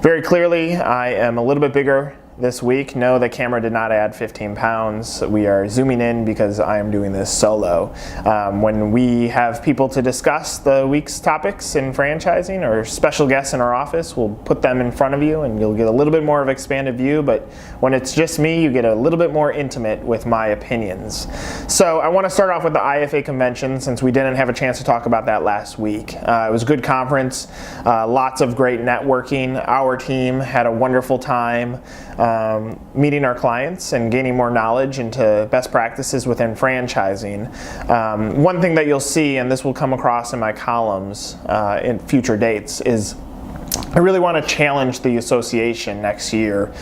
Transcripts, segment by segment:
Very clearly, I am a little bit bigger this week. No, the camera did not add 15 pounds. We are zooming in because I am doing this solo. When we have people to discuss the week's topics in franchising or special guests in our office, we'll put them in front of you and you'll get a little bit more of an expanded view, but when it's just me, you get a little bit more intimate with my opinions. So I want to start off with the IFA Convention since we didn't have a chance to talk about that last week. It was a good conference, lots of great networking. Our team had a wonderful time meeting our clients and gaining more knowledge into best practices within franchising. One thing that you'll see, and this will come across in my columns in future dates, is I really want to challenge the association next year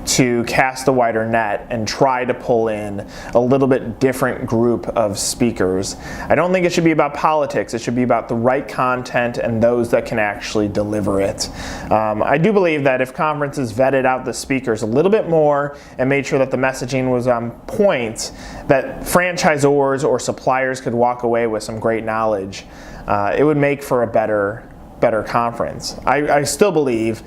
to cast a wider net and try to pull in a little bit different group of speakers. I don't think it should be about politics. It should be about the right content and those that can actually deliver it. I do believe that if conferences vetted out the speakers a little bit more and made sure that the messaging was on point, that franchisors or suppliers could walk away with some great knowledge, it would make for a better conference. I still believe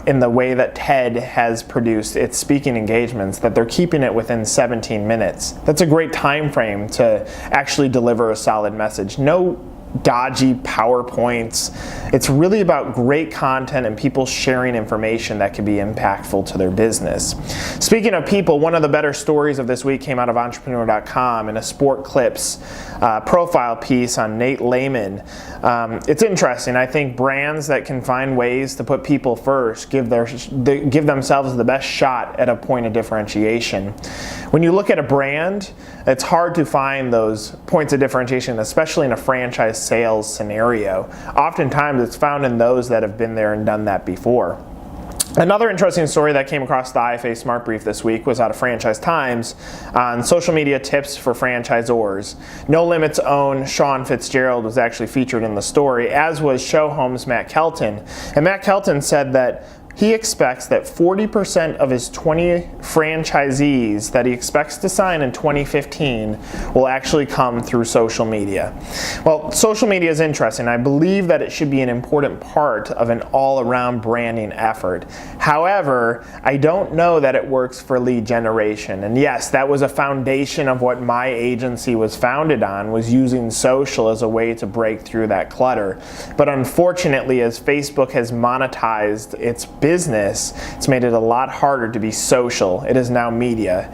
in the way that TED has produced its speaking engagements, that they're keeping it within 17 minutes. That's a great time frame to actually deliver a solid message. No dodgy PowerPoints. It's really about great content and people sharing information that can be impactful to their business. Speaking of people, one of the better stories of this week came out of Entrepreneur.com in a Sport Clips profile piece on Nate Lehman. It's interesting. I think brands that can find ways to put people first give themselves the best shot at a point of differentiation. When you look at a brand, it's hard to find those points of differentiation, especially in a franchise sales scenario. Oftentimes it's found in those that have been there and done that before. Another interesting story that came across the IFA Smart Brief this week was out of Franchise Times on social media tips for franchisors. No Limit's own Sean Fitzgerald was actually featured in the story, as was Show Home's Matt Kelton. And Matt Kelton said that he expects that 40% of his 20 franchisees that he expects to sign in 2015 will actually come through social media. Well, social media is interesting. I believe that it should be an important part of an all-around branding effort. However, I don't know that it works for lead generation. And yes, that was a foundation of what my agency was founded on, was using social as a way to break through that clutter. But unfortunately, as Facebook has monetized its business, it's made it a lot harder to be social. It is now media.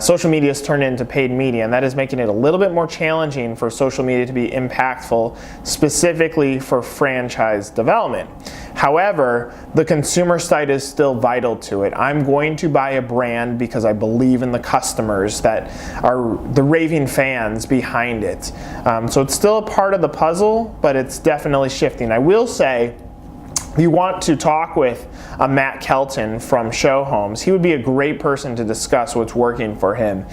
Social media has turned into paid media, and that is making it a little bit more challenging for social media to be impactful, specifically for franchise development. However, the consumer side is still vital to it. I'm going to buy a brand because I believe in the customers that are the raving fans behind it. So it's still a part of the puzzle, but it's definitely shifting. I will say, if you want to talk with a Matt Kelton from Show Homes, he would be a great person to discuss what's working for him.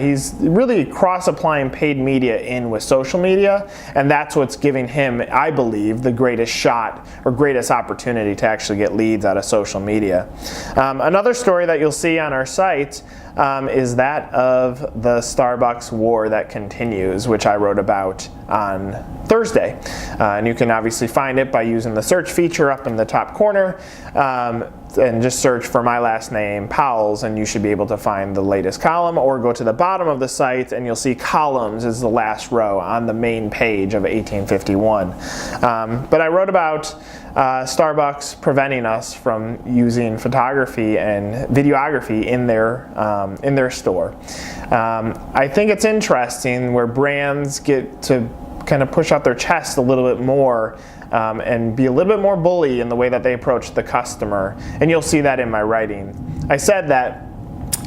He's really cross-applying paid media in with social media, and that's what's giving him, I believe, the greatest shot or greatest opportunity to actually get leads out of social media. Another story that you'll see on our site is that of the Starbucks war that continues, which I wrote about on Thursday. And you can obviously find it by using the search feature up in the top corner and just search for my last name, Powills, and you should be able to find the latest column, or go to the bottom of the site and you'll see columns is the last row on the main page of 1851. But I wrote about Starbucks preventing us from using photography and videography in their store. I think it's interesting where brands get to kind of push out their chest a little bit more and be a little bit more bully in the way that they approach the customer. And you'll see that in my writing. I said that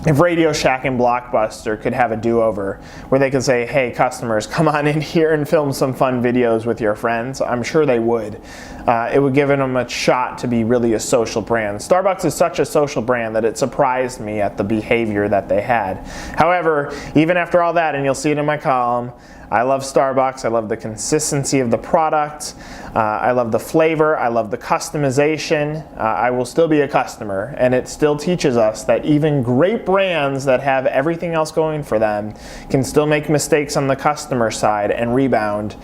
if Radio Shack and Blockbuster could have a do-over where they could say, hey customers, come on in here and film some fun videos with your friends, I'm sure they would. It would give them a shot to be really a social brand. Starbucks is such a social brand that it surprised me at the behavior that they had. However, even after all that, and you'll see it in my column, I love Starbucks. I love the consistency of the product. I love the flavor. I love the customization. I will still be a customer, and it still teaches us that even great brands that have everything else going for them can still make mistakes on the customer side and rebound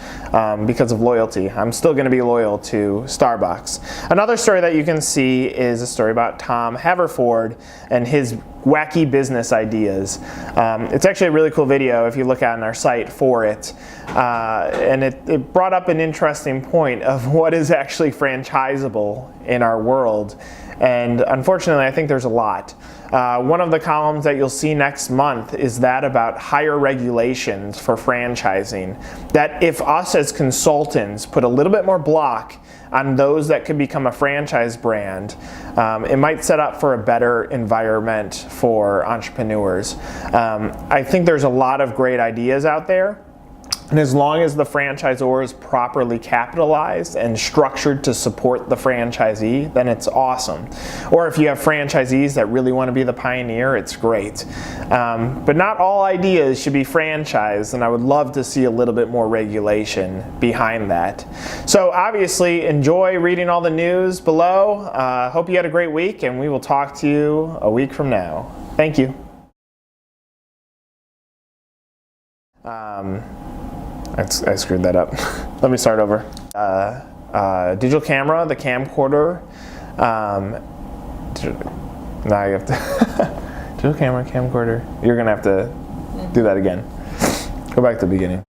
because of loyalty. I'm still going to be loyal to Starbucks. Another story that you can see is a story about Tom Haverford and his wacky business ideas. It's actually a really cool video if you look on our site for it. And it brought up an interesting point of what is actually franchisable in our world. And unfortunately, I think there's a lot. One of the columns that you'll see next month is that about higher regulations for franchising. That if us as consultants put a little bit more block on those that could become a franchise brand, it might set up for a better environment for entrepreneurs. I think there's a lot of great ideas out there. And as long as the franchisor is properly capitalized and structured to support the franchisee, then it's awesome. Or if you have franchisees that really want to be the pioneer, it's great. But not all ideas should be franchised, and I would love to see a little bit more regulation behind that. So obviously, enjoy reading all the news below. Hope you had a great week, and we will talk to you a week from now. Thank you. I screwed that up. Let me start over. Digital camera, the camcorder. Now you have to. Digital camera, camcorder. You're gonna have to do that again. Go back to the beginning.